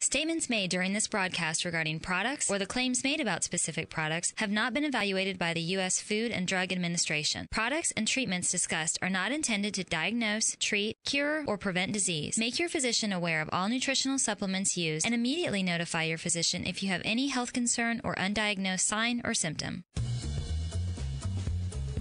Statements made during this broadcast regarding products or the claims made about specific products have not been evaluated by the U.S. Food and Drug Administration. Products and treatments discussed are not intended to diagnose, treat, cure, or prevent disease. Make your physician aware of all nutritional supplements used and immediately notify your physician if you have any health concern or undiagnosed sign or symptom.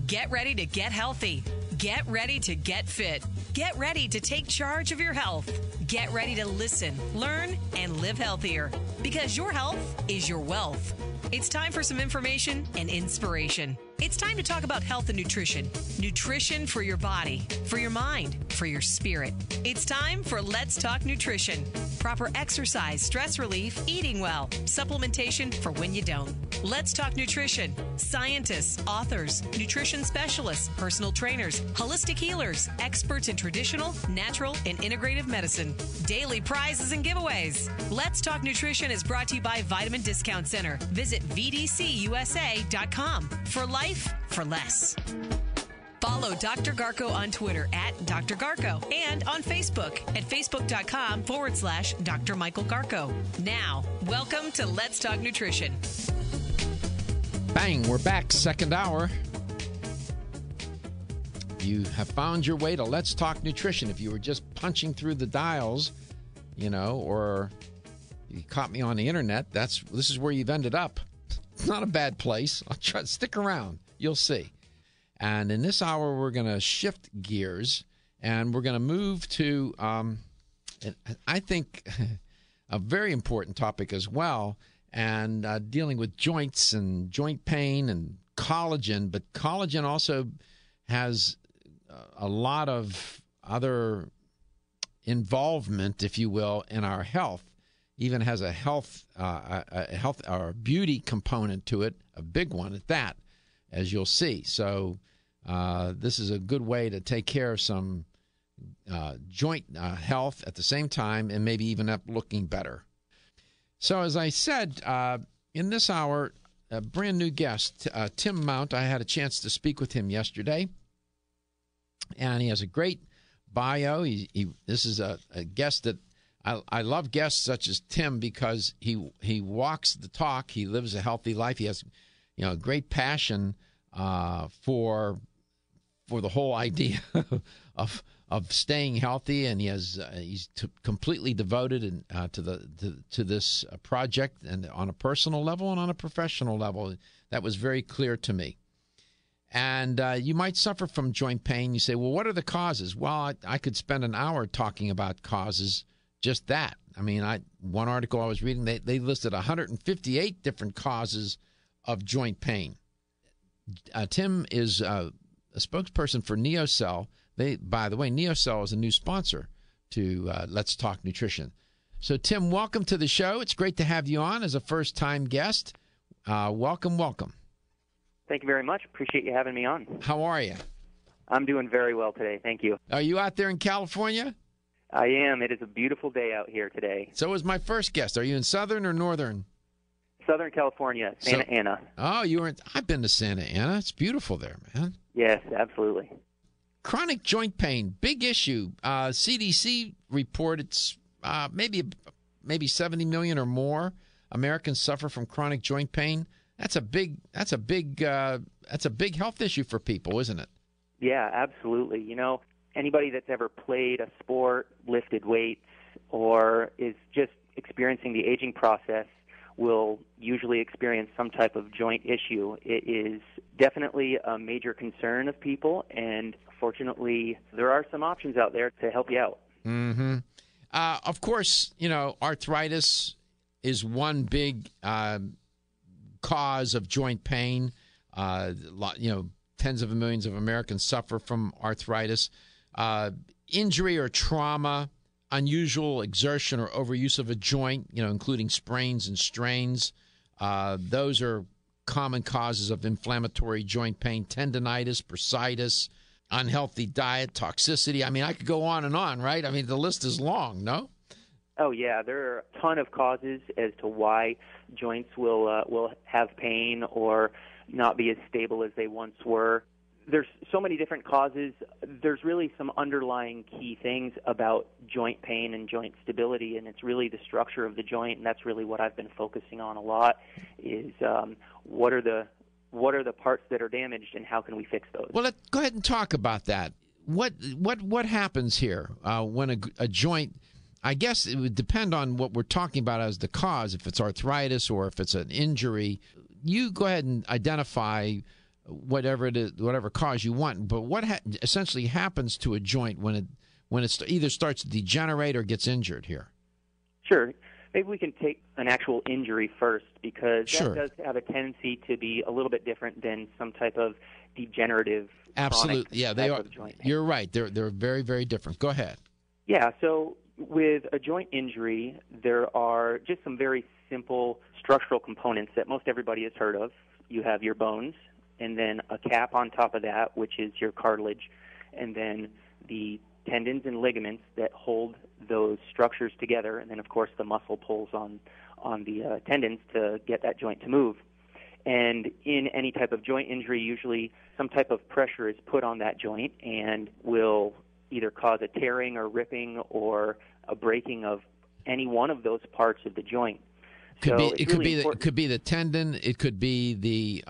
Get ready to get healthy. Get ready to get fit. Get ready to take charge of your health. Get ready to listen, learn, and live healthier. Because your health is your wealth. It's time for some information and inspiration. It's time to talk about health and nutrition. Nutrition for your body, for your mind, for your spirit. It's time for Let's Talk Nutrition. Proper exercise, stress relief, eating well, supplementation for when you don't. Let's Talk Nutrition. Scientists, authors, nutrition specialists, personal trainers, holistic healers, experts in traditional, natural, and integrative medicine. Daily prizes and giveaways. Let's Talk Nutrition is brought to you by Vitamin Discount Center. Visit vdcusa.com. For life, for less. Follow Dr. Garko on Twitter at Dr. Garko and on Facebook at facebook.com/Dr. Michael Garko. Now, welcome to Let's Talk Nutrition. Bang, we're back, second hour. You have found your way to Let's Talk Nutrition. If you were just punching through the dials, or you caught me on the internet, this is where you've ended up. It's not a bad place. I'll try to stick around. You'll see. And in this hour, we're going to shift gears, and we're going to move to, I think, a very important topic as well, and dealing with joints and joint pain and collagen. But collagen also has a lot of other involvement, if you will, in our health. Even has a health or beauty component to it, a big one at that, as you'll see. So this is a good way to take care of some joint health at the same time, and maybe even up looking better. So as I said, in this hour, a brand new guest, Tim Mount. I had a chance to speak with him yesterday, and he has a great bio. This is a guest that I love guests such as Tim because he walks the talk. He lives a healthy life. He has, a great passion for the whole idea of staying healthy, and he's completely devoted to this project, and on a personal level and on a professional level. That was very clear to me. And you might suffer from joint pain. You say, well, what are the causes? Well, I could spend an hour talking about causes. Just that. I mean, one article I was reading, they listed 158 different causes of joint pain. Tim is a spokesperson for Neocell. By the way, Neocell is a new sponsor to Let's Talk Nutrition. So, Tim, welcome to the show. It's great to have you on as a first-time guest. Welcome. Thank you very much. Appreciate you having me on. How are you? I'm doing very well today. Thank you. Are you out there in California? I am. It is a beautiful day out here today. So is my first guest. Are you in Southern or Northern? Southern California, Santa Ana. Oh, I've been to Santa Ana. It's beautiful there, man. Yes, absolutely. Chronic joint pain, big issue. CDC report it's maybe 70 million or more Americans suffer from chronic joint pain. That's a big health issue for people, isn't it? Yeah, absolutely. Anybody that's ever played a sport, lifted weights, or is just experiencing the aging process will usually experience some type of joint issue. It is definitely a major concern of people, and fortunately, there are some options out there to help you out. Mm-hmm. Of course, arthritis is one big cause of joint pain. Tens of millions of Americans suffer from arthritis. Injury or trauma, unusual exertion or overuse of a joint, including sprains and strains. Those are common causes of inflammatory joint pain. Tendinitis, bursitis, unhealthy diet, toxicity. I mean, I could go on and on, right? I mean, the list is long, no? Oh, yeah. There are a ton of causes as to why joints will have pain or not be as stable as they once were. there's so many different causes. There's really some underlying key things about joint pain and joint stability, and it's really the structure of the joint, and that's really what I've been focusing on a lot, is what are the parts that are damaged and how can we fix those? Well, let's go ahead and talk about that. What happens here when a joint, I guess it would depend on what we're talking about as the cause, if it's arthritis or if it's an injury. You go ahead and identify whatever it is, whatever cause you want. But what essentially happens to a joint when it either starts to degenerate or gets injured here? Sure. Maybe we can take an actual injury first, because Sure. that does have a tendency to be a little bit different than some type of degenerative. Absolutely. Yeah, they type are. of joint pain. You're right. They're very, very different. Go ahead. Yeah, so with a joint injury, there are just some very simple structural components that most everybody has heard of. You have your bones, and then a cap on top of that, which is your cartilage, and then the tendons and ligaments that hold those structures together, and then, of course, the muscle pulls on the tendons to get that joint to move. And in any type of joint injury, usually some type of pressure is put on that joint and will either cause a tearing or ripping or a breaking of any one of those parts of the joint. It could be the tendon. It could be the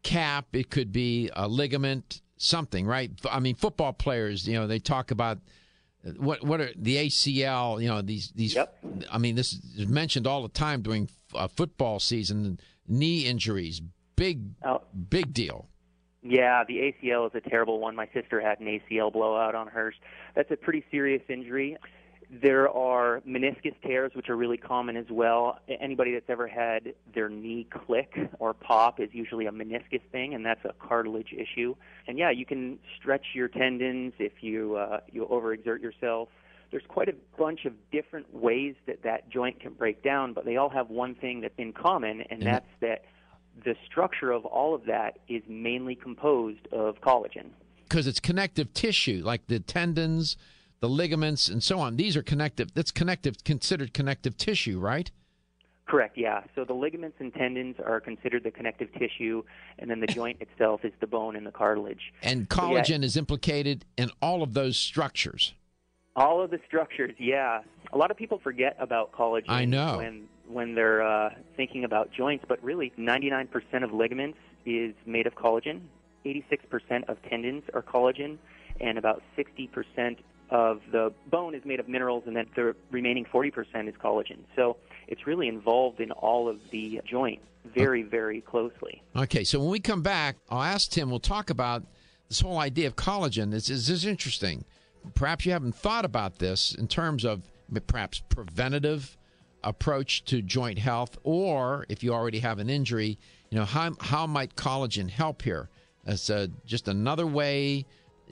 cap. It could be a ligament. Something, right? I mean, football players. They talk about what are the ACL. These. Yep. I mean, this is mentioned all the time during football season. Knee injuries, big deal. Yeah, the ACL is a terrible one. My sister had an ACL blowout on hers. That's a pretty serious injury. There are meniscus tears, which are really common as well. Anybody that's ever had their knee click or pop is usually a meniscus thing, and that's a cartilage issue. And yeah, you can stretch your tendons if you overexert yourself. There's quite a bunch of different ways that joint can break down, but they all have one thing that's in common, and that's that the structure of all of that is mainly composed of collagen. Because it's connective tissue, like the tendons, the ligaments, and so on. These are connective. That's considered connective tissue, right? Correct, yeah. So the ligaments and tendons are considered the connective tissue, and then the joint itself is the bone and the cartilage. And collagen is implicated in all of those structures. All of the structures, yeah. A lot of people forget about collagen. I know. When they're thinking about joints, but really 99% of ligaments is made of collagen, 86% of tendons are collagen, and about 60% of the bone is made of minerals, and then the remaining 40% is collagen. So it's really involved in all of the joint very, very closely. Okay, so when we come back, I'll ask Tim, we'll talk about this whole idea of collagen. This is interesting. Perhaps you haven't thought about this in terms of perhaps preventative approach to joint health, or if you already have an injury, how might collagen help here? As just another way,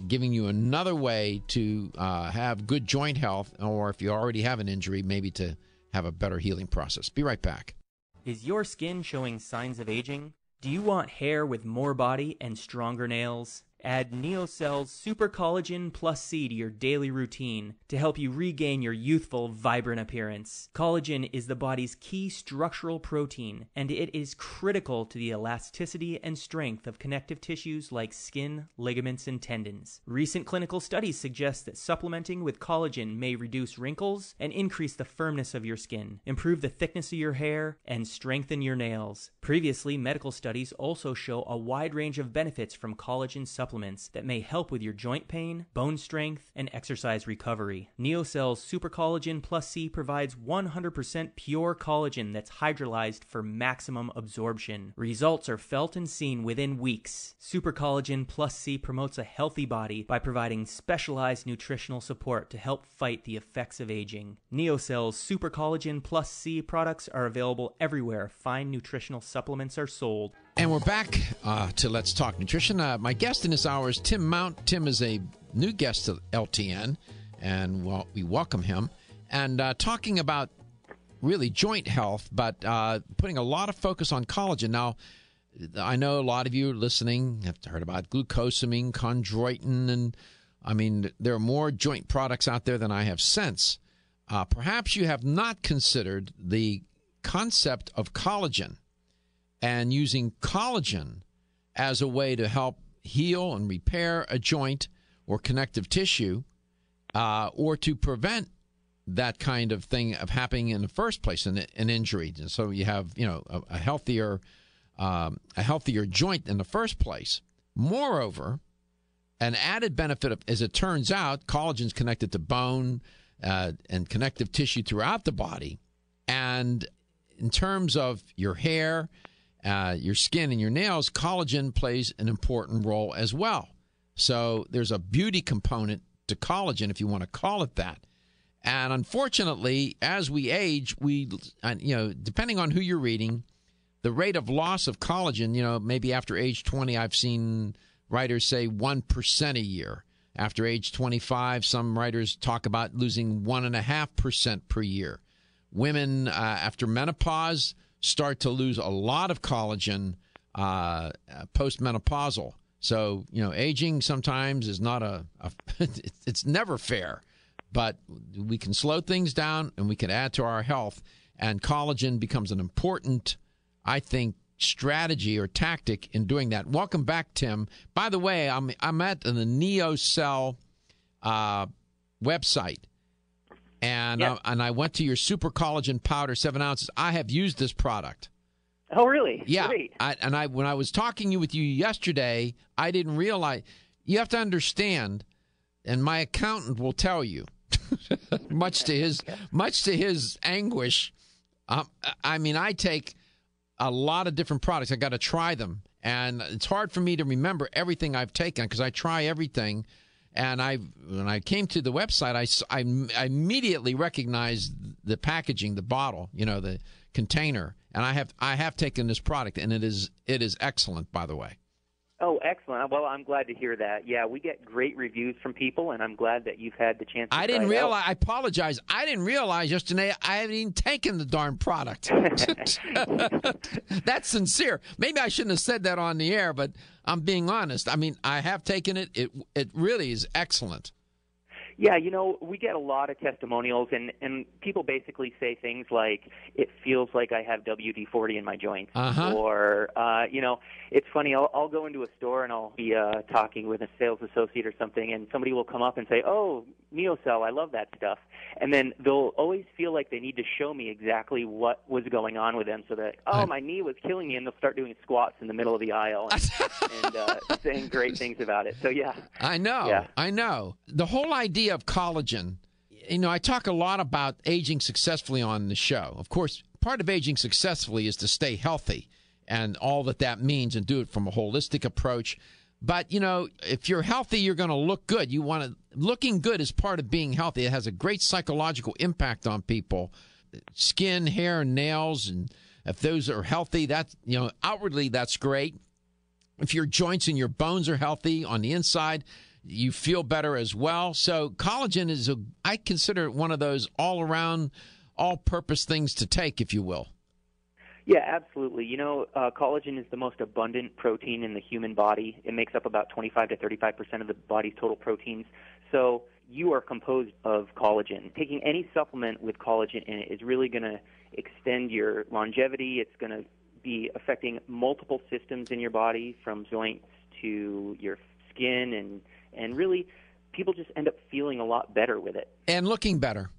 giving you another way to have good joint health, or if you already have an injury, maybe to have a better healing process. Be right back. Is your skin showing signs of aging? Do you want hair with more body and stronger nails? Add Neocell's Super Collagen Plus C to your daily routine to help you regain your youthful, vibrant appearance. Collagen is the body's key structural protein, and it is critical to the elasticity and strength of connective tissues like skin, ligaments, and tendons. Recent clinical studies suggest that supplementing with collagen may reduce wrinkles and increase the firmness of your skin, improve the thickness of your hair, and strengthen your nails. Previously, medical studies also show a wide range of benefits from collagen supplements that may help with your joint pain, bone strength, and exercise recovery. Neocell's Super Collagen Plus C provides 100% pure collagen that's hydrolyzed for maximum absorption. Results are felt and seen within weeks. Super Collagen Plus C promotes a healthy body by providing specialized nutritional support to help fight the effects of aging. Neocell's Super Collagen Plus C products are available everywhere fine nutritional supplements are sold. And we're back to Let's Talk Nutrition. My guest in this hour is Tim Mount. Tim is a new guest to LTN, and we welcome him. And talking about really joint health, but putting a lot of focus on collagen. Now, I know a lot of you listening have heard about glucosamine, chondroitin, and I mean, there are more joint products out there than I have since. Perhaps you have not considered the concept of collagen and using collagen as a way to help heal and repair a joint or connective tissue, or to prevent that kind of thing of happening in the first place, an injury. And so you have, a healthier joint in the first place. Moreover, an added benefit, as it turns out, collagen is connected to bone and connective tissue throughout the body. And in terms of your hair, your skin, and your nails, collagen plays an important role as well. So there's a beauty component to collagen, if you want to call it that. And unfortunately, as we age, depending on who you're reading, the rate of loss of collagen, maybe after age 20, I've seen writers say 1% a year. After age 25, some writers talk about losing 1.5% per year. Women after menopause start to lose a lot of collagen postmenopausal. So, aging sometimes is not it's never fair. But we can slow things down and we can add to our health. And collagen becomes an important, I think, strategy or tactic in doing that. Welcome back, Tim. By the way, I'm at the Neocell website. And I went to your super collagen powder, 7 ounces. I have used this product. Oh, really? Yeah. Great. When I was talking with you yesterday, I didn't realize. You have to understand, and my accountant will tell you, much to his anguish. I take a lot of different products. I got to try them, and it's hard for me to remember everything I've taken because I try everything. And when I came to the website, I immediately recognized the packaging, the bottle, the container, and I have taken this product, and it is excellent, by the way. Oh, excellent. Well, I'm glad to hear that. Yeah, we get great reviews from people, and I'm glad that you've had the chance to I didn't realize. I apologize. I didn't realize yesterday I hadn't even taken the darn product. That's sincere. Maybe I shouldn't have said that on the air, but I'm being honest. I have taken it. It really is excellent. Yeah, we get a lot of testimonials, and people basically say things like, it feels like I have WD-40 in my joints. Or, it's funny, I'll go into a store and I'll be talking with a sales associate or something, and somebody will come up and say, oh, Neocell, I love that stuff. And then they'll always feel like they need to show me exactly what was going on with them so that, my knee was killing me, and they'll start doing squats in the middle of the aisle and saying great things about it. So, yeah. I know. Yeah. I know. The whole idea of collagen, I talk a lot about aging successfully on the show. Of course, part of aging successfully is to stay healthy and all that means, and do it from a holistic approach. But, if you're healthy, you're going to look good. Looking good is part of being healthy. It has a great psychological impact on people. Skin, hair, nails, and if those are healthy, that's, outwardly that's great. If your joints and your bones are healthy on the inside, you feel better as well. So collagen is, I consider it one of those all-around, all-purpose things to take, if you will. Yeah, absolutely. Collagen is the most abundant protein in the human body. It makes up about 25 to 35% of the body's total proteins. So you are composed of collagen. Taking any supplement with collagen in it is really going to extend your longevity. It's going to be affecting multiple systems in your body, from joints to your skin, and really people just end up feeling a lot better with it. And looking better.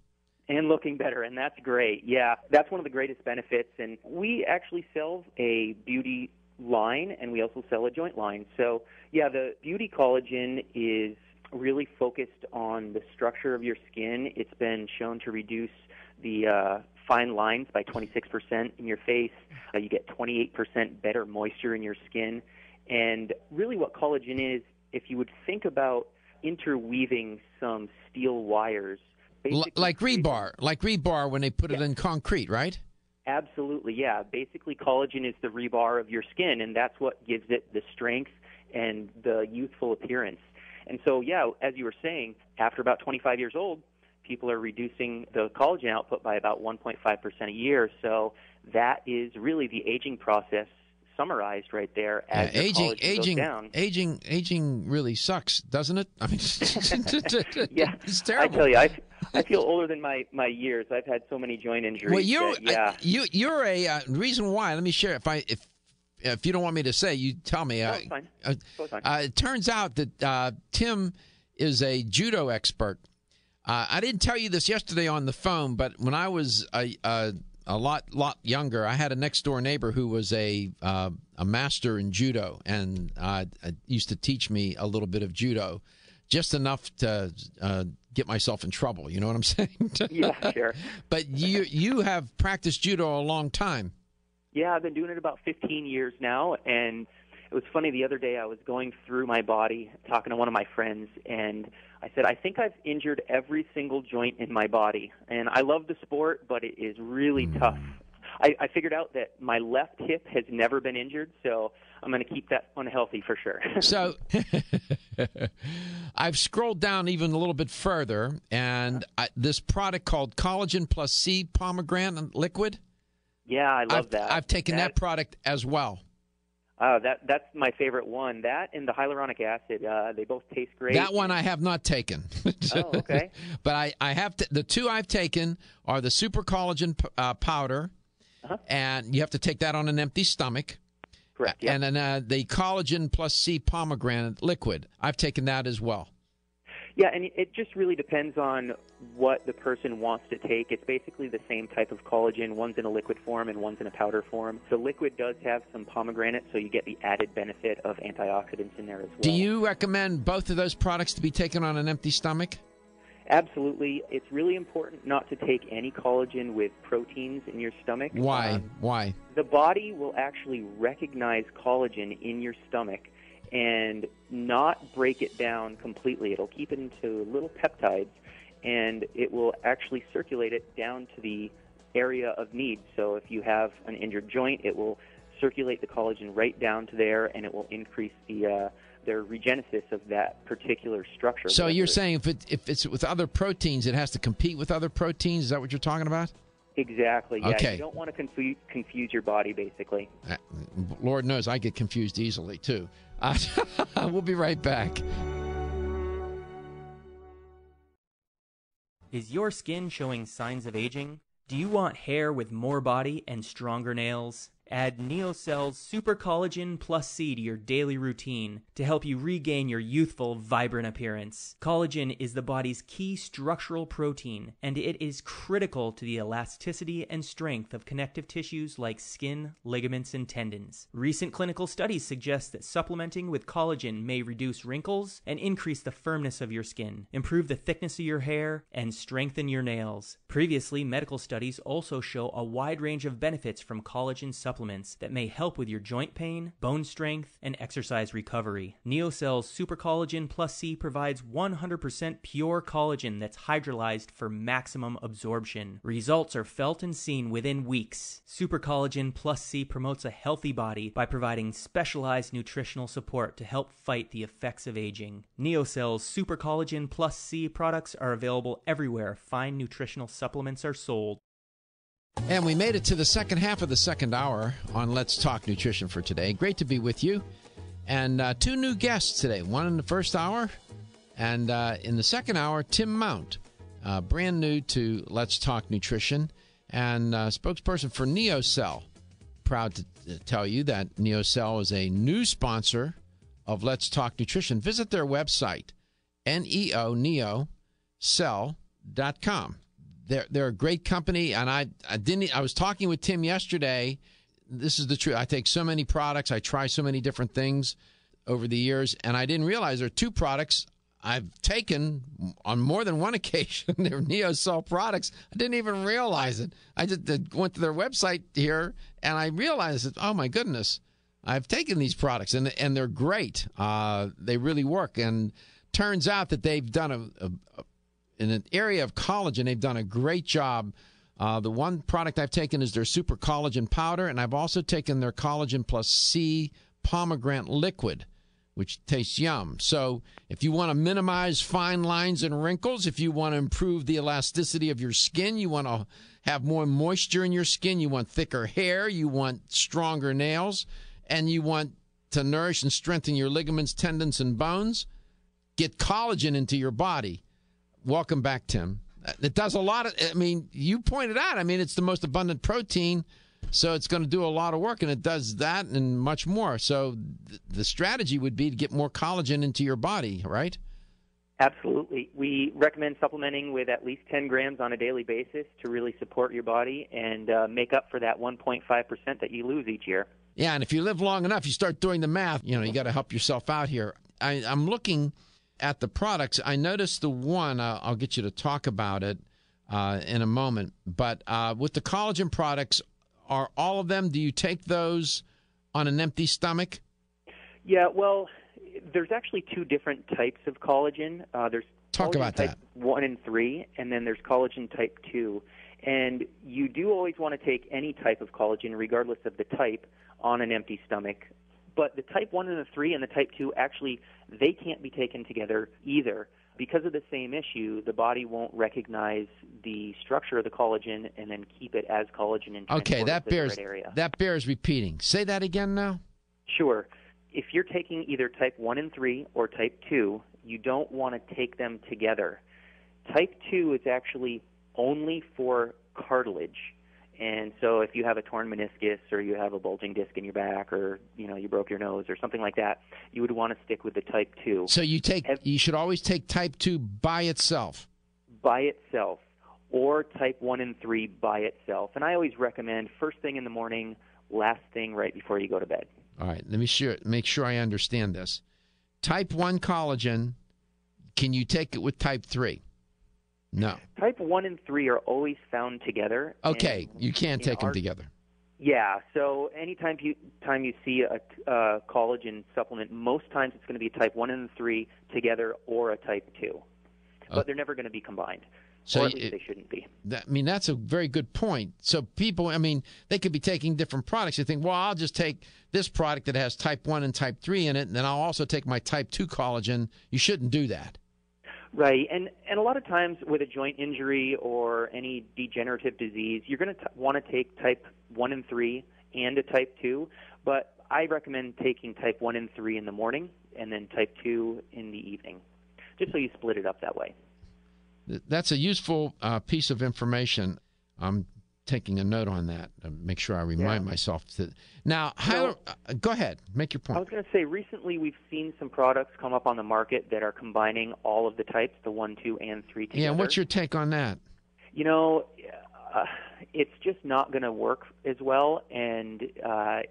And that's great. Yeah, that's one of the greatest benefits. And we actually sell a beauty line, and we also sell a joint line. So, yeah, the beauty collagen is really focused on the structure of your skin. It's been shown to reduce the fine lines by 26% in your face. You get 28% better moisture in your skin. And really what collagen is, if you would think about interweaving some steel wires, like rebar when they put it in concrete, right? Absolutely, yeah. Basically, collagen is the rebar of your skin, and that's what gives it the strength and the youthful appearance. And so, yeah, as you were saying, after about 25 years old, people are reducing the collagen output by about 1.5% a year. So that is really the aging process summarized right there. As goes down. Aging really sucks, doesn't it? I mean, yeah, it's terrible. I tell you, I feel older than my years. I've had so many joint injuries. Well, you're a reason why. Let me share. if you don't want me to say, you tell me. No, it's fine. It turns out that Tim is a judo expert. I didn't tell you this yesterday on the phone, but when I was a lot younger, I had a next door neighbor who was a master in judo, and used to teach me a little bit of judo, just enough to get myself in trouble. You know what I'm saying? Yeah, sure. But you have practiced judo a long time. Yeah, I've been doing it about 15 years now, and it was funny. The other day I was going through my body, talking to one of my friends, and I said, I think I've injured every single joint in my body. And I love the sport, but it is really tough. I figured out that my left hip has never been injured, so I'm going to keep that one healthy for sure. So I've scrolled down even a little bit further, and this product called Collagen plus C pomegranate liquid. Yeah, I love that. I've taken that product as well. That's my favorite one. That and the hyaluronic acid, they both taste great. That one I have not taken. Oh, okay. But I have the two I've taken are the super collagen powder, and you have to take that on an empty stomach. Correct. Yeah. And then the collagen plus C pomegranate liquid. I've taken that as well. Yeah, and it just really depends on what the person wants to take. It's basically the same type of collagen. One's in a liquid form and one's in a powder form. The liquid does have some pomegranate, so you get the added benefit of antioxidants in there as well. Do you recommend both of those products to be taken on an empty stomach? Absolutely. It's really important not to take any collagen with proteins in your stomach. Why? Why? The body will actually recognize collagen in your stomach and not break it down completely. It'll keep it into little peptides, and it will actually circulate it down to the area of need. So if you have an injured joint, it will circulate the collagen right down to there, and it will increase the regenesis of that particular structure. So you're saying if it's with other proteins, it has to compete with other proteins? Is that what you're talking about? Exactly. Yeah. Okay. You don't want to confuse your body, basically. Lord knows I get confused easily, too. We'll be right back. Is your skin showing signs of aging? Do you want hair with more body and stronger nails? Add Neocell's Super Collagen Plus C to your daily routine to help you regain your youthful, vibrant appearance. Collagen is the body's key structural protein, and it is critical to the elasticity and strength of connective tissues like skin, ligaments, and tendons. Recent clinical studies suggest that supplementing with collagen may reduce wrinkles and increase the firmness of your skin, improve the thickness of your hair, and strengthen your nails. Previously, medical studies also show a wide range of benefits from collagen supplements that may help with your joint pain, bone strength, and exercise recovery. Neocell's Super Collagen Plus C provides 100% pure collagen that's hydrolyzed for maximum absorption. Results are felt and seen within weeks. Super Collagen Plus C promotes a healthy body by providing specialized nutritional support to help fight the effects of aging. Neocell's Super Collagen Plus C products are available everywhere fine nutritional supplements are sold. And we made it to the second half of the second hour on Let's Talk Nutrition for today. Great to be with you. And two new guests today. One in the first hour, and in the second hour, Tim Mount, brand new to Let's Talk Nutrition, and spokesperson for Neocell. Proud to tell you that Neocell is a new sponsor of Let's Talk Nutrition. Visit their website, neocell.com. They're a great company, and I was talking with Tim yesterday. This is the truth. I take so many products. I try so many different things over the years, and I didn't realize there are two products I've taken on more than one occasion. They're Neocell products. I didn't even realize it. I just went to their website here, and I realized that, oh, my goodness, I've taken these products, and they're great. They really work, and turns out that they've done in an area of collagen, they've done a great job. The one product I've taken is their Super Collagen Powder, and I've also taken their Collagen Plus C Pomegranate Liquid, which tastes yum. So if you want to minimize fine lines and wrinkles, if you want to improve the elasticity of your skin, you want to have more moisture in your skin, you want thicker hair, you want stronger nails, and you want to nourish and strengthen your ligaments, tendons, and bones, get collagen into your body. Welcome back, Tim. It does a lot of, you pointed out, it's the most abundant protein So it's going to do a lot of work, and it does that and much more. So the strategy would be to get more collagen into your body, right? Absolutely. We recommend supplementing with at least 10 grams on a daily basis to really support your body and make up for that 1.5% that you lose each year. Yeah, and if you live long enough, you start doing the math. You got to help yourself out here. I'm looking at the products. I noticed the one, I'll get you to talk about it in a moment, but with the collagen products, are all of them, do you take those on an empty stomach? Yeah, well, there's actually two different types of collagen. There's Talk collagen about type that. 1 and 3, and then there's collagen type 2. And you do always want to take any type of collagen, regardless of the type, on an empty stomach. But the type 1 and the 3 and the type 2, actually, they can't be taken together either. Because of the same issue, the body won't recognize the structure of the collagen and then keep it as collagen and transport it to the right area. That bears repeating. Say that again now. Sure. If you're taking either type 1 and 3 or type 2, you don't want to take them together. Type 2 is actually only for cartilage. And so if you have a torn meniscus or you have a bulging disc in your back or, you broke your nose or something like that, you would want to stick with the type 2. So you should always take type 2 by itself. By itself, or type 1 and 3 by itself. And I always recommend first thing in the morning, last thing right before you go to bed. All right, let me make sure I understand this. Type 1 collagen, can you take it with type 3? No. Type 1 and 3 are always found together. Okay, you can't take them together. Yeah, so anytime you see a collagen supplement, most times it's going to be type 1 and 3 together or a type 2. But they're never going to be combined. So or at least they shouldn't be. That's a very good point. So people, they could be taking different products. They think, well, I'll just take this product that has type 1 and type 3 in it, and then I'll also take my type 2 collagen. You shouldn't do that. Right, and a lot of times with a joint injury or any degenerative disease, you're going to want to take type 1 and 3 and a type 2, but I recommend taking type 1 and 3 in the morning and then type 2 in the evening, just so you split it up that way. That's a useful piece of information. I'm taking a note on that. Make sure I remind myself. Now, go ahead. Make your point. I was going to say, recently we've seen some products come up on the market that are combining all of the types, the 1, 2, and 3 together. Yeah, and what's your take on that? It's just not going to work as well, and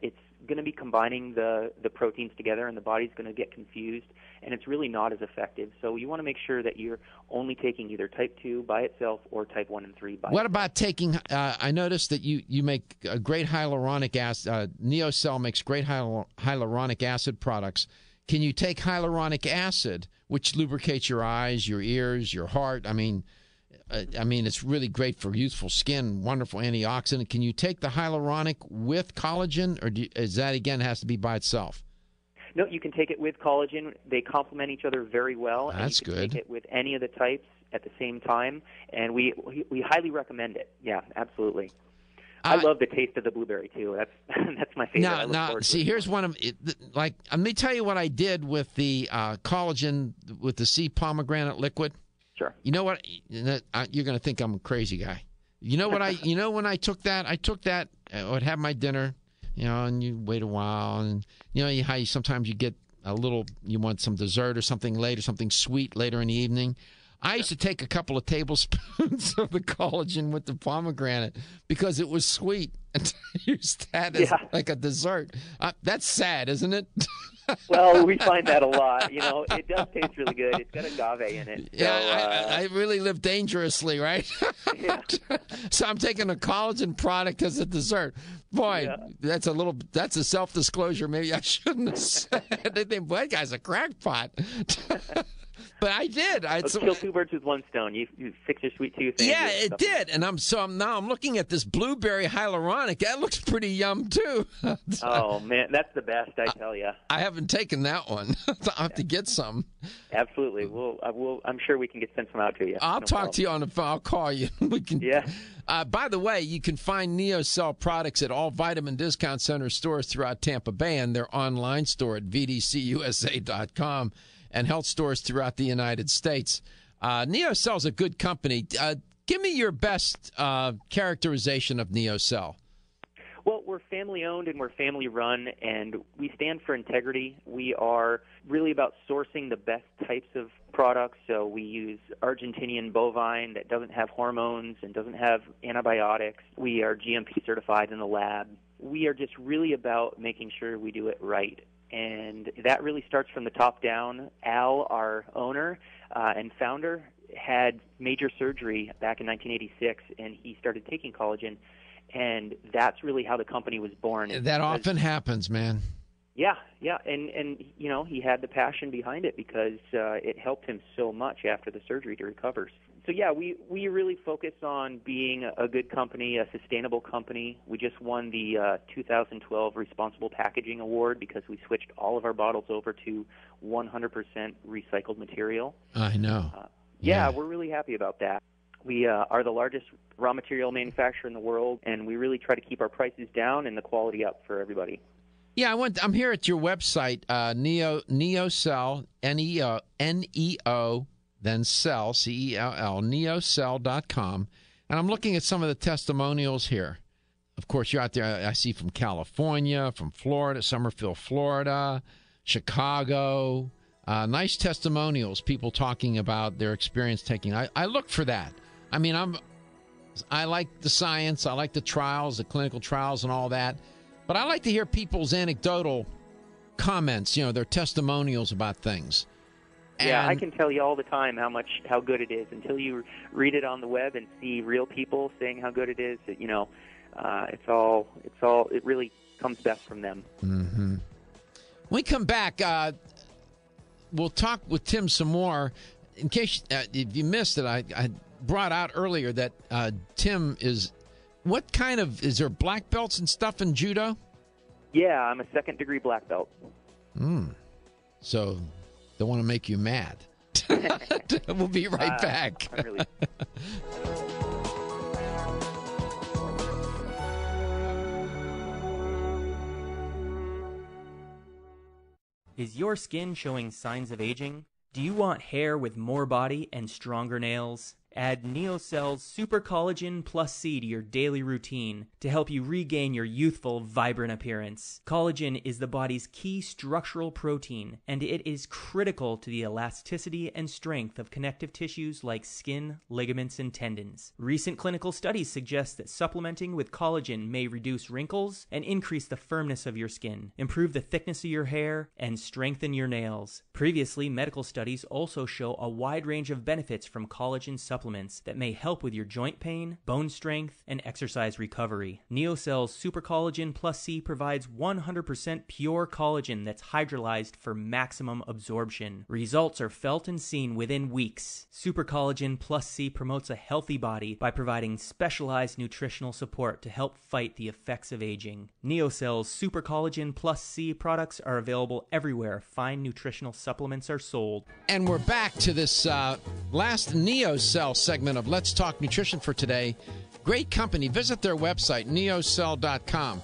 it's going to be combining the proteins together, and the body's going to get confused, and it's really not as effective. So you want to make sure that you're only taking either type 2 by itself or type 1 and 3 by itself. What about taking, I noticed that you make a great hyaluronic acid, Neocell makes great hyaluronic acid products. Can you take hyaluronic acid, which lubricates your eyes, your ears, your heart? It's really great for youthful skin, wonderful antioxidant. Can you take the hyaluronic with collagen, or is that, again, has to be by itself? No, you can take it with collagen. They complement each other very well. That's good. You can take it with any of the types at the same time, and we highly recommend it. Yeah, absolutely. I love the taste of the blueberry, too. That's my favorite. Now, see, here's one of let me tell you what I did with the collagen with the sea pomegranate liquid. Sure. You know what? You're going to think I'm a crazy guy. You know what? When I took that, I would have my dinner, and you wait a while, and how sometimes you get you want some dessert or something late or something sweet later in the evening. I used to take a couple of tablespoons of the collagen with the pomegranate because it was sweet, and used that as like a dessert. That's sad, isn't it? Well, we find that a lot. It does taste really good. It's got agave in it. So, I really live dangerously, right? Yeah. So I'm taking a collagen product as a dessert. Boy, that's a self-disclosure. Maybe I shouldn't have said. They think, boy, that guy's a crackpot. But I did. Let's kill two birds with one stone. You fix your sweet tooth. Yeah, it did. And I'm looking at this blueberry hyaluronic. That looks pretty yum too. Oh man, that's the best, I tell you. I haven't taken that one. I'll have to get some. Absolutely. I'm sure we can send some out to you. I'll talk to you on the phone. I'll call you. We can. Yeah. By the way, you can find Neocell products at all Vitamin Discount Center stores throughout Tampa Bay and their online store at vdcusa.com. and health stores throughout the United States. Neocell is a good company. Give me your best characterization of Neocell. Well, we're family-owned and we're family-run, and we stand for integrity. We are really about sourcing the best types of products. So we use Argentinian bovine that doesn't have hormones and doesn't have antibiotics. We are GMP certified in the lab. We are just really about making sure we do it right. And that really starts from the top down. Al, our owner and founder, had major surgery back in 1986, and he started taking collagen. And that's really how the company was born. That often happens, man. Yeah, and you know, he had the passion behind it because it helped him so much after the surgery to recover. So yeah, we really focus on being a good company, a sustainable company. We just won the 2012 Responsible Packaging Award because we switched all of our bottles over to 100% recycled material. I know. Yeah, we're really happy about that. We are the largest raw material manufacturer in the world, and we really try to keep our prices down and the quality up for everybody. Yeah, I'm here at your website, Neocell, N-E-O, then Cell, C-E-L-L, Neocell.com, and I'm looking at some of the testimonials here. Of course, you're out there, I see from California, from Florida, Summerville, Florida, Chicago. Nice testimonials, people talking about their experience taking. I look for that. I mean, I like the science, I like the trials, the clinical trials and all that, but I like to hear people's anecdotal comments, their testimonials about things. Yeah, I can tell you all the time how good it is. Until you read it on the web and see real people saying how good it is, it really comes best from them. Mm-hmm. When we come back, we'll talk with Tim some more. In case if you missed it, I brought out earlier that Tim is is there black belts and stuff in judo? Yeah, I'm a second-degree black belt. So don't want to make you mad. We'll be right back. Is your skin showing signs of aging? Do you want hair with more body and stronger nails? Add Neocell's Super Collagen Plus C to your daily routine to help you regain your youthful, vibrant appearance. Collagen is the body's key structural protein, and it is critical to the elasticity and strength of connective tissues like skin, ligaments, and tendons. Recent clinical studies suggest that supplementing with collagen may reduce wrinkles and increase the firmness of your skin, improve the thickness of your hair, and strengthen your nails. Previously, medical studies also show a wide range of benefits from collagen supplements that may help with your joint pain, bone strength, and exercise recovery. Neocell's Super Collagen Plus C provides 100% pure collagen that's hydrolyzed for maximum absorption. Results are felt and seen within weeks. Super Collagen Plus C promotes a healthy body by providing specialized nutritional support to help fight the effects of aging. Neocell's Super Collagen Plus C products are available everywhere fine nutritional supplements are sold. And we're back to this last Neocell segment of Let's Talk Nutrition for today. Great company. Visit their website, neocell.com.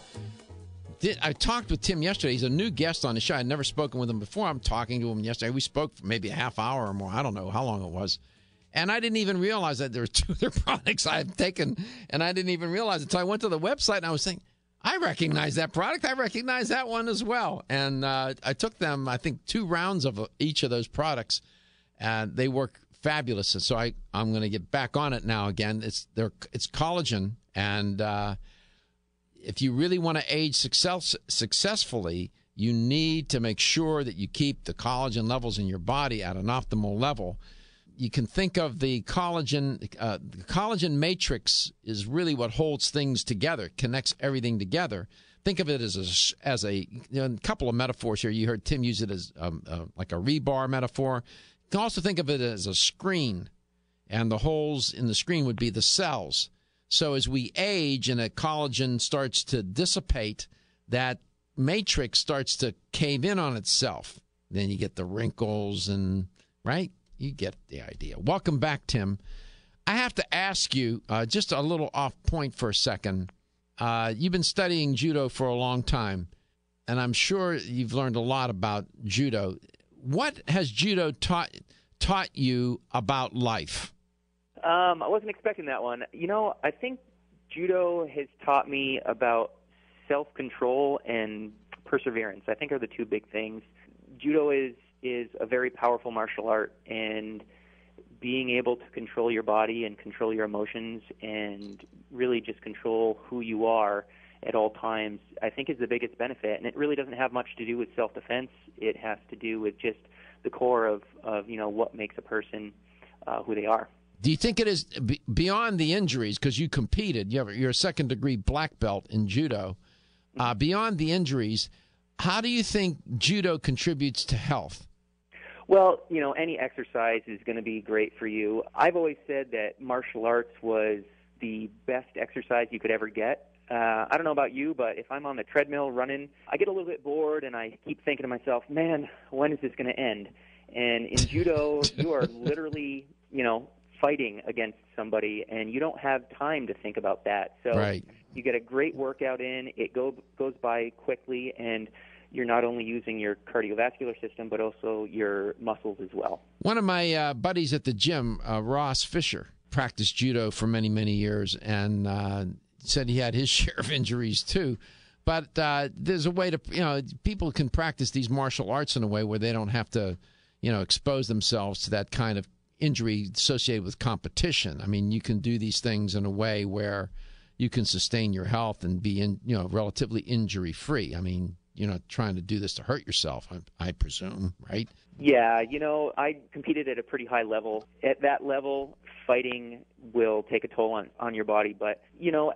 I talked with Tim yesterday. He's a new guest on the show. I'd never spoken with him before. I'm talking to him yesterday. We spoke for maybe a half hour or more. I don't know how long it was. And I didn't even realize that there were two other products I had taken, and I didn't even realize it until I went to the website, and I was saying, I recognize that product. I recognize that one as well. And I took them, I think, 2 rounds of each of those products, and they work fabulous. And so I'm going to get back on it now again. It's collagen, and if you really want to age successfully, you need to make sure that you keep the collagen levels in your body at an optimal level. You can think of the collagen matrix is really what holds things together, connects everything together. Think of it as a couple of metaphors here. You heard Tim use it as like a rebar metaphor. You can also think of it as a screen, and the holes in the screen would be the cells. So as we age and the collagen starts to dissipate, that matrix starts to cave in on itself. Then you get the wrinkles and, right? You get the idea. Welcome back, Tim. I have to ask you, just a little off point for a second. You've been studying judo for a long time, and I'm sure you've learned a lot about judo. What has judo taught you about life? I wasn't expecting that one. I think judo has taught me about self-control and perseverance, I think, are the two big things. Judo is a very powerful martial art, and being able to control your body and control your emotions and really just control who you are at all times, I think, is the biggest benefit. And it really doesn't have much to do with self-defense. It has to do with just the core of what makes a person who they are. Do you think it is beyond the injuries, because you competed, you're a second-degree black belt in Judo, beyond the injuries, how do you think Judo contributes to health? Well, any exercise is going to be great for you. I've always said that martial arts was the best exercise you could ever get. I don't know about you, but if I'm on the treadmill running, I get a little bit bored, and I keep thinking to myself, man, when is this going to end? And in Judo, you are literally, fighting against somebody, and you don't have time to think about that. So right. You get a great workout in. It goes by quickly, and you're not only using your cardiovascular system, but also your muscles as well. One of my buddies at the gym, Ross Fisher, practiced Judo for many, many years, and said he had his share of injuries too. But there's a way to, people can practice these martial arts in a way where they don't have to, expose themselves to that kind of injury associated with competition. I mean, you can do these things in a way where you can sustain your health and be relatively injury-free. I mean, you're not trying to do this to hurt yourself, I presume, right? Yeah, I competed at a pretty high level. At that level, fighting will take a toll on your body. But,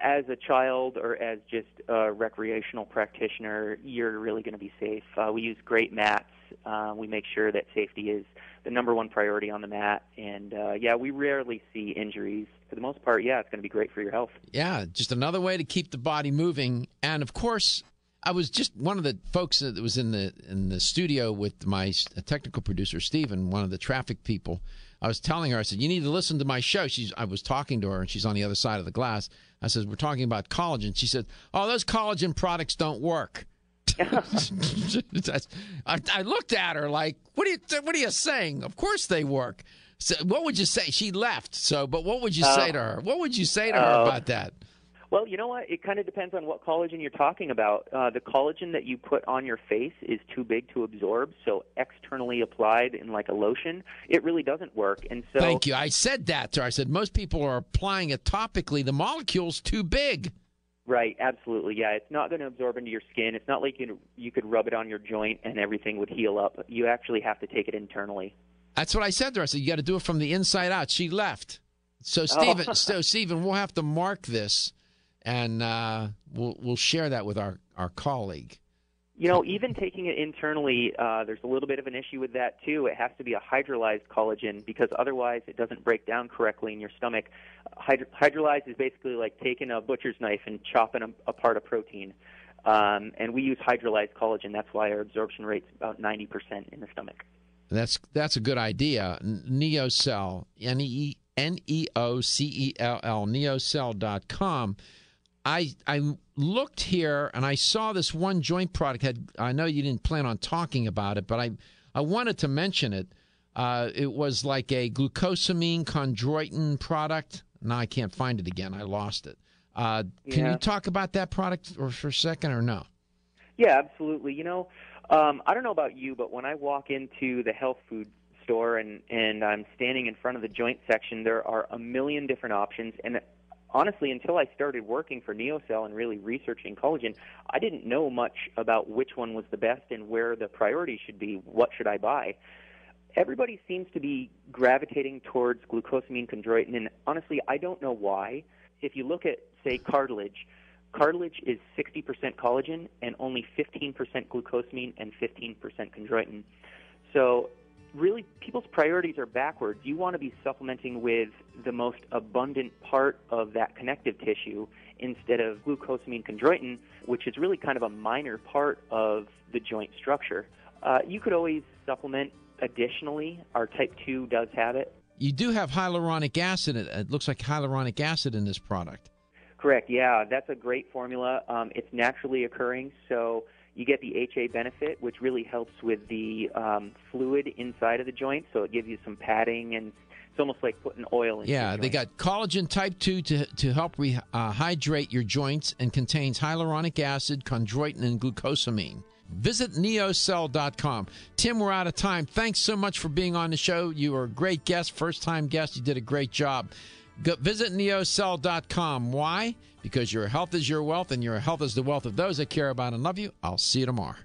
as a child or as just a recreational practitioner, you're really going to be safe. We use great mats. We make sure that safety is the number one priority on the mat. And, we rarely see injuries. For the most part, it's going to be great for your health. Yeah, just another way to keep the body moving. And, of course, I was just one of the folks that was in the studio with my technical producer, Steven, one of the traffic people. I was telling her, I said, you need to listen to my show. I was talking to her, and she's on the other side of the glass. I said, we're talking about collagen. She said, oh, those collagen products don't work. I looked at her like, what are you saying? Of course they work. So what would you say? She left. But what would you say to her? What would you say to her about that? Well, you know what? It kind of depends on what collagen you're talking about. The collagen that you put on your face is too big to absorb, so externally applied in like a lotion, it really doesn't work. And so, thank you. I said that to her. I said most people are applying it topically. The molecule's too big. Right, absolutely. Yeah, it's not going to absorb into your skin. It's not like you could rub it on your joint and everything would heal up. You actually have to take it internally. That's what I said to her. I said, you got to do it from the inside out. She left. So, Stephen, we'll have to mark this. And we'll share that with our colleague. Even taking it internally, there's a little bit of an issue with that, too. It has to be a hydrolyzed collagen because otherwise it doesn't break down correctly in your stomach. Hydrolyzed is basically like taking a butcher's knife and chopping apart a protein. And we use hydrolyzed collagen. That's why our absorption rate's about 90% in the stomach. That's a good idea. Neocell, Neocell, Neocell.com. I looked here, and I saw this one joint product. I know you didn't plan on talking about it, but I wanted to mention it. It was like a glucosamine chondroitin product. Now I can't find it again. I lost it. Can you talk about that product for a second or no? Yeah, absolutely. I don't know about you, but when I walk into the health food store and I'm standing in front of the joint section, there are a million different options. And honestly, until I started working for Neocell and really researching collagen, I didn't know much about which one was the best and where the priority should be. What should I buy? Everybody seems to be gravitating towards glucosamine chondroitin, and honestly, I don't know why. If you look at, say, cartilage is 60% collagen and only 15% glucosamine and 15% chondroitin. So really, people's priorities are backwards. You want to be supplementing with the most abundant part of that connective tissue instead of glucosamine chondroitin, which is really kind of a minor part of the joint structure. You could always supplement additionally. Our type 2 does have it. You do have hyaluronic acid. It looks like hyaluronic acid in this product. Correct, yeah. That's a great formula. It's naturally occurring, so You get the HA benefit, which really helps with the fluid inside of the joint, so it gives you some padding, and it's almost like putting oil in. Yeah, they got collagen type 2 to help hydrate your joints, and contains hyaluronic acid, chondroitin, and glucosamine. Visit Neocell.com. Tim, we're out of time. Thanks so much for being on the show. You were a great guest, first-time guest. You did a great job. Visit Neocell.com. Why? Because your health is your wealth, and your health is the wealth of those that care about and love you. I'll see you tomorrow.